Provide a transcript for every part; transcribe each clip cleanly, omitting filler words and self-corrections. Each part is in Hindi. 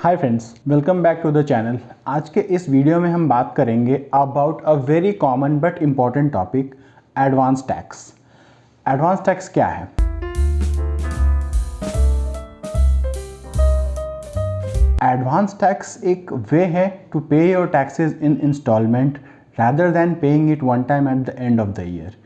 Hi friends, welcome back to the channel. आज के इस वीडियो में हम बात करेंगे about a very common but important topic, advance tax. Advance tax क्या है? एडवांस टैक्स एक वे है to pay your taxes in installment rather than paying it one time at the end of the year.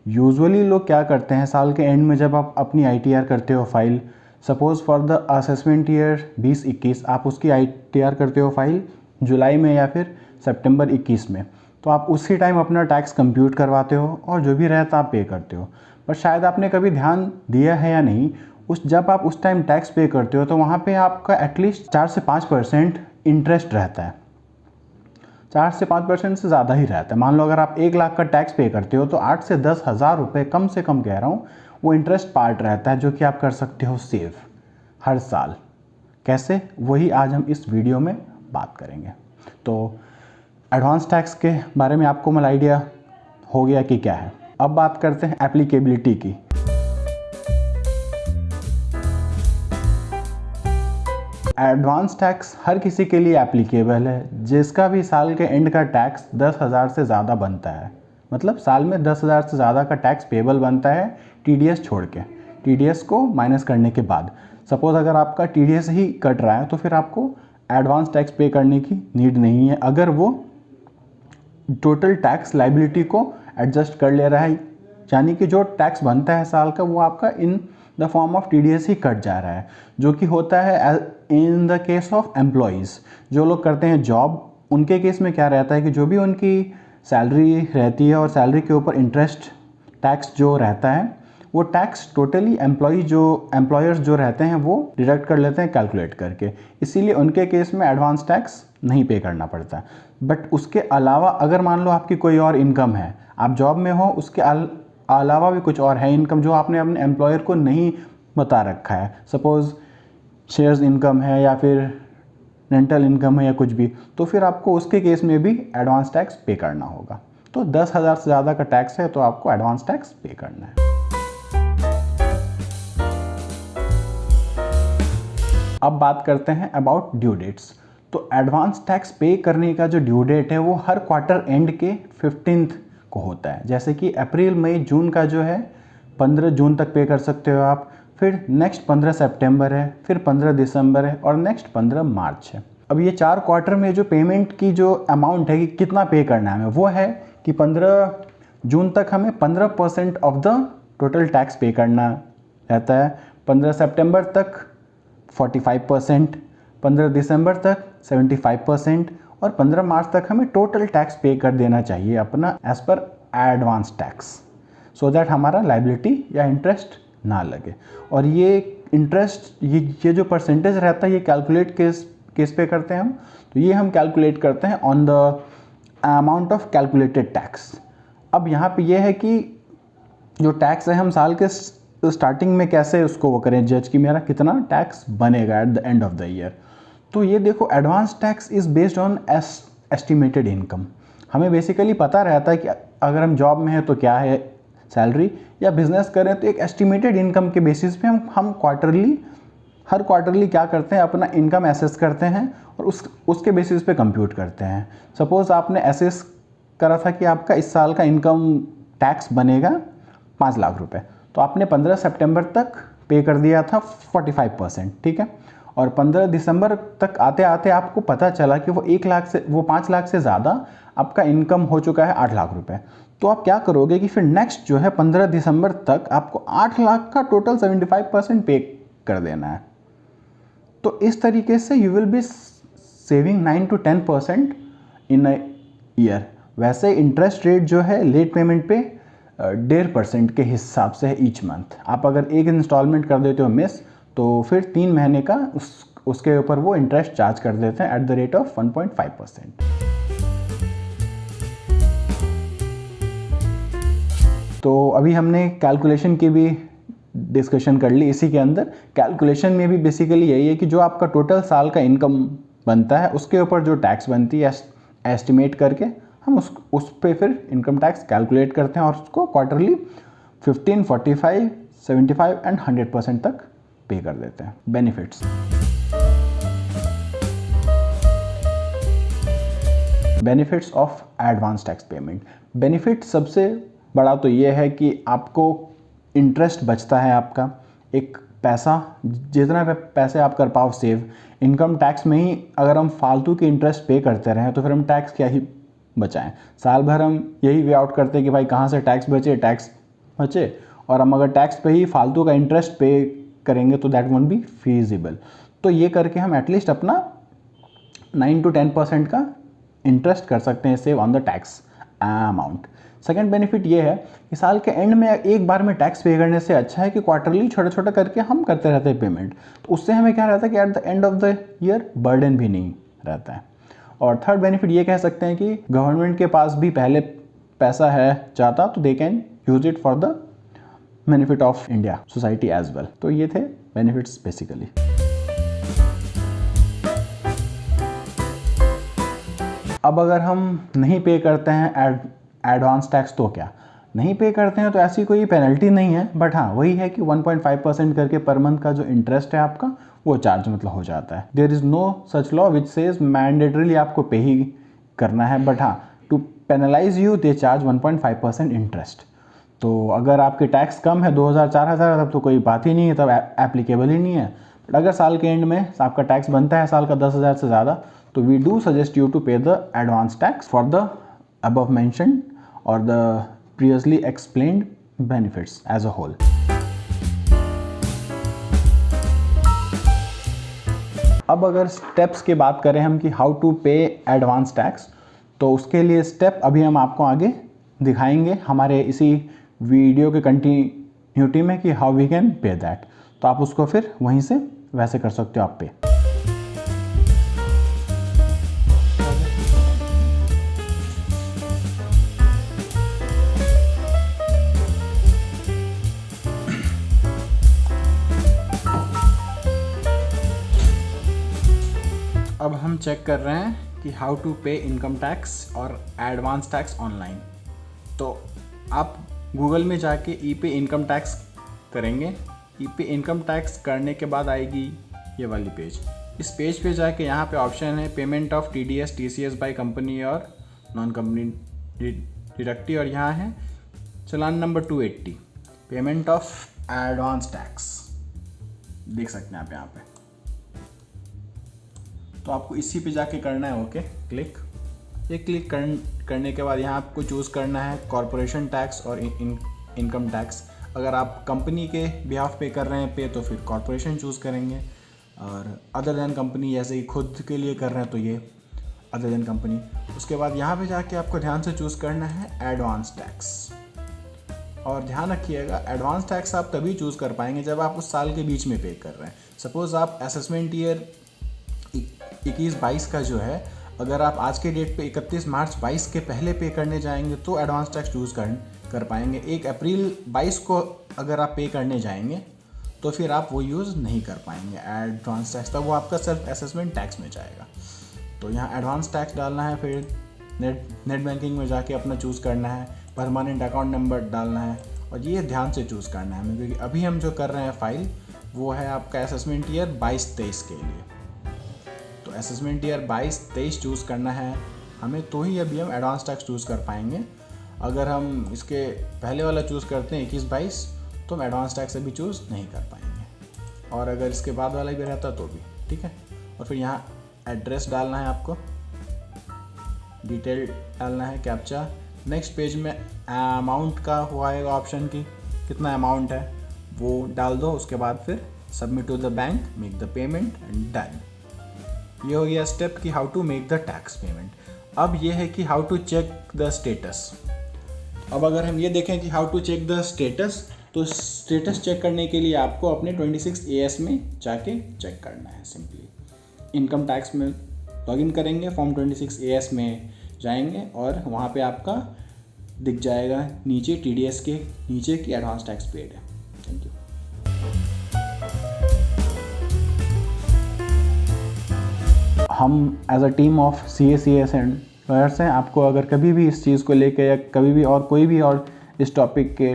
Usually लोग क्या करते हैं, साल के एंड में जब आप अपनी ITR करते हो file, suppose for the assessment year 2021 आप उसकी ITR करते हो फाइल जुलाई में या फिर सितंबर 21 में, तो आप उसी टाइम अपना टैक्स कंप्यूट करवाते हो और जो भी रहता आप पे करते हो। पर शायद आपने कभी ध्यान दिया है या नहीं, जब आप उस टाइम टैक्स पे करते हो तो वहाँ पे आपका एटलीस्ट 4 से 5% इंटरेस्ट रहता है। 4 से 5% से ज़्यादा ही रहता है। मान लो अगर आप 1 लाख का टैक्स पे करते हो तो 8 से 10 हज़ार रुपये कम से कम कह रहा हूँ, वो इंटरेस्ट पार्ट रहता है जो कि आप कर सकते हो सेव हर साल। कैसे, वही आज हम इस वीडियो में बात करेंगे। तो एडवांस टैक्स के बारे में आपको मतलब आइडिया हो गया कि क्या है। अब बात करते हैं एप्लीकेबिलिटी की। एडवांस टैक्स हर किसी के लिए एप्लीकेबल है जिसका भी साल के एंड का टैक्स 10,000 से ज़्यादा बनता है। मतलब साल में 10,000 से ज़्यादा का टैक्स पेबल बनता है, TDS छोड़ के, TDS को माइनस करने के बाद। सपोज़ अगर आपका TDS ही कट रहा है तो फिर आपको एडवांस टैक्स पे करने की नीड नहीं है, अगर वो टोटल टैक्स लाइबिलिटी को एडजस्ट कर ले रहा है। यानी कि जो टैक्स बनता है साल का वो आपका in the form of TDS he cut जा रहा है, जो कि होता है in the case of employees. जो लोग करते हैं जॉब, उनके केस में क्या रहता है कि जो भी उनकी सैलरी रहती है और सैलरी के ऊपर इंटरेस्ट टैक्स जो रहता है, वो टैक्स टोटली एम्प्लॉयर्स जो रहते हैं वो डिडक्ट कर लेते हैं कैलकुलेट करके। इसीलिए उनके केस में एडवांस टैक्स नहीं पे करना पड़ता। बट उसके अलावा अगर मान लो आपकी कोई और इनकम है, आप जॉब में हो, उसके अलावा भी कुछ और है इनकम जो आपने अपने एम्प्लॉयर को नहीं बता रखा है, सपोज़ शेयर्स इनकम है या फिर रेंटल इनकम है या कुछ भी, तो फिर आपको उसके केस में भी एडवांस टैक्स पे करना होगा। तो 10,000 से ज़्यादा का टैक्स है तो आपको एडवांस टैक्स पे करना है। अब बात करते हैं अबाउट ड्यू डेट्स। तो एडवांस टैक्स पे करने का जो ड्यू डेट है वो हर क्वार्टर एंड के 15th को होता है। जैसे कि अप्रैल, मई, जून का जो है 15 जून तक पे कर सकते हो आप, फिर नेक्स्ट 15 सितंबर है, फिर 15 दिसंबर है और नेक्स्ट 15 मार्च है। अब ये 4 क्वार्टर में जो पेमेंट की जो अमाउंट है कि कितना पे करना है हमें, वो है कि 15 जून तक हमें 15% ऑफ द टोटल टैक्स पे करना रहता है, 15 सितंबर तक 45%, 15 दिसंबर तक 75% और 15 मार्च तक हमें टोटल टैक्स पे कर देना चाहिए अपना एज पर एडवांस टैक्स, सो दैट हमारा लाइबिलिटी या इंटरेस्ट ना लगे। और ये इंटरेस्ट, ये जो परसेंटेज रहता है, ये कैलकुलेट केस पे करते हैं हम, तो ये हम कैलकुलेट करते हैं on the amount of calculated tax. अब यहाँ पे ये है कि जो टैक्स है हम साल के स्टार्टिंग में कैसे उसको वो करें जज कि मेरा कितना टैक्स बनेगा eight the end of the year. तो ये देखो, advance tax is based on estimated income. हमें बेसिकली पता रहता है कि अगर हम जॉब में हैं तो क्या है सैलरी, या बिजनेस करें तो एक एस्टिमेटेड इनकम के बेसिस पे हम हर क्वार्टरली क्या करते हैं, अपना इनकम एसेस करते हैं और उसके बेसिस पे कंप्यूट करते हैं। सपोज़ आपने एसेस करा था कि आपका इस साल का इनकम टैक्स बनेगा 5 लाख रुपए, तो आपने 15 सितंबर तक पे कर दिया था 45%, ठीक है। और 15 दिसंबर तक आते आते आपको पता चला कि वो 5 लाख से ज़्यादा आपका इनकम हो चुका है 8 लाख रुपए। तो आप क्या करोगे कि फिर नेक्स्ट जो है 15 दिसंबर तक आपको 8 लाख का टोटल 75% पे कर देना है। तो इस तरीके से you will be saving 9 to 10% in a year. वैसे इंटरेस्ट रेट जो है लेट पेमेंट पे 1.5% के हिसाब से है ईच मंथ। आप अगर एक इंस्टॉलमेंट कर देते हो मिस, तो फिर 3 महीने का उसके ऊपर वो इंटरेस्ट चार्ज कर देते हैं एट द रेट ऑफ 1.5%। तो अभी हमने कैलकुलेशन की भी डिस्कशन कर ली। इसी के अंदर कैलकुलेशन में भी बेसिकली यही है कि जो आपका टोटल साल का इनकम बनता है उसके ऊपर जो टैक्स बनती है एस्टिमेट करके हम उस पे फिर इनकम टैक्स कैलकुलेट करते हैं और उसको क्वार्टरली 15, 45, 75 एंड 100% तक पे कर देते हैं। Benefits, benefits of advance tax payment. Benefit सबसे बड़ा तो ये है कि आपको इंटरेस्ट बचता है, आपका एक पैसा, जितना पैसे आप कर पाओ सेव। इनकम टैक्स में ही अगर हम फालतू के इंटरेस्ट पे करते रहें तो फिर हम टैक्स क्या ही बचाएं। साल भर हम यही वे आउट करते हैं कि भाई कहाँ से टैक्स बचे, और हम अगर टैक्स पे ही फालतू का इंटरेस्ट पे करेंगे तो दैट वोंट बी फीजिबल। तो ये करके हम एटलीस्ट अपना 9 to 10% का इंटरेस्ट कर सकते हैं save on the tax amount. Second benefit ये है कि साल के एंड में एक बार में टैक्स पे करने से अच्छा है कि क्वार्टरली छोटा छोटा करके हम करते रहते हैं पेमेंट। तो उससे हमें क्या रहता है कि eight the end of the year burden भी नहीं रहता है। और थर्ड बेनिफिट ये कह सकते हैं कि गवर्नमेंट के पास भी पहले पैसा है ज़्यादा, तो they can use it for the benefit of India society as well. तो ये थे बेनिफिट्स बेसिकली। अब अगर हम नहीं पे करते हैं एडवांस टैक्स तो क्या नहीं पे करते हैं तो ऐसी कोई पेनल्टी नहीं है, बट हाँ वही है कि 1.5% करके पर मंथ का जो इंटरेस्ट है आपका वो चार्ज मतलब हो जाता है। There is no such law which says mandatorily आपको पे ही करना है, बट हाँ to penalize you they charge 1.5% interest. तो अगर आपके टैक्स कम है 2000-4000 तब तो कोई बात ही नहीं है, तब एप्लीकेबल ही नहीं है। बट अगर साल के एंड में आपका टैक्स बनता है साल का 10,000 से ज़्यादा, तो we do suggest you to pay the advance tax for the above mentioned or the previously explained benefits as a whole. अब अगर स्टेप्स की बात करें हम कि हाउ टू पे एडवांस टैक्स, तो उसके लिए स्टेप अभी हम आपको आगे दिखाएंगे हमारे इसी वीडियो के कंटिन्यूटी में कि how we can pay that. तो आप उसको फिर वहीं से वैसे कर सकते हो आप पे। अब हम चेक कर रहे हैं कि हाउ टू पे इनकम टैक्स और एडवांस टैक्स ऑनलाइन। तो आप गूगल में जाके ई पे इनकम टैक्स करेंगे। ई पे इनकम टैक्स करने के बाद आएगी ये वाली पेज। इस पेज पे जाके यहाँ पे ऑप्शन है payment of TDS TCS by company और नॉन कंपनी डिडक्टिव, और यहाँ है challan number 280 payment of advance tax, देख सकते हैं आप यहाँ पे। तो आपको इसी पे जाके करना है ओके क्लिक। ये क्लिक करने के बाद यहाँ आपको चूज़ करना है कॉरपोरेशन टैक्स और इनकम टैक्स। अगर आप कंपनी के बिहाफ पे कर रहे हैं पे तो फिर कॉरपोरेशन चूज़ करेंगे, और अदर देन कंपनी जैसे कि खुद के लिए कर रहे हैं तो ये अदर देन कंपनी। उसके बाद यहाँ पे जाके आपको ध्यान से चूज़ करना है एडवांस टैक्स। और ध्यान रखिएगा एडवांस टैक्स आप तभी चूज़ कर पाएंगे जब आप उस साल के बीच में पे कर रहे हैं। सपोज़ आप असेसमेंट ईयर 21-22 का जो है, अगर आप आज के डेट पे 31 मार्च 22 के पहले पे करने जाएंगे तो एडवांस टैक्स चूज़ कर पाएंगे। 1 अप्रैल 22 को अगर आप पे करने जाएंगे तो फिर आप वो यूज़ नहीं कर पाएंगे एडवांस टैक्स, तब वो आपका सेल्फ असेसमेंट टैक्स में जाएगा। तो यहाँ एडवांस टैक्स डालना है, फिर नेट बैंकिंग में जाके अपना चूज़ करना है, परमानेंट अकाउंट नंबर डालना है, और ये ध्यान से चूज़ करना है हमें, क्योंकि अभी हम जो कर रहे हैं फाइल वो है आपका असेसमेंट ईयर 22-23 के लिए। तो असेसमेंट ईयर 22-23 चूज़ करना है हमें, तो ही अभी हम एडवांस टैक्स चूज़ कर पाएंगे। अगर हम इसके पहले वाला चूज़ करते हैं 21-22 तो हम एडवांस टैक्स अभी चूज़ नहीं कर पाएंगे, और अगर इसके बाद वाला भी रहता तो भी ठीक है। और फिर यहाँ एड्रेस डालना है आपको, डिटेल डालना है, कैप्चा। नेक्स्ट पेज में अमाउंट का हुआ है ऑप्शन की कितना अमाउंट है वो डाल दो। उसके बाद फिर submit to the bank, make the payment and done. ये हो गया स्टेप कि how to make the tax payment. अब ये है कि how to check the status. अब अगर हम ये देखें कि how to check the status, तो स्टेटस चेक करने के लिए आपको अपने 26 AS में जाके चेक करना है। सिंपली इनकम टैक्स में लॉगिन करेंगे, फॉर्म 26 AS में जाएंगे और वहाँ पे आपका दिख जाएगा नीचे TDS के नीचे की एडवांस टैक्स पेड है। Thank you. हम as a team of CACS and lawyers हैं। आपको अगर कभी भी इस चीज़ को लेकर या कभी भी और कोई भी और इस टॉपिक के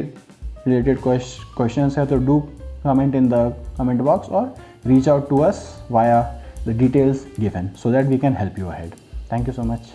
रिलेटेड क्वेश्चंस है तो do comment in the comment box और reach out to us via the details given so that we can help you ahead. Thank you so much.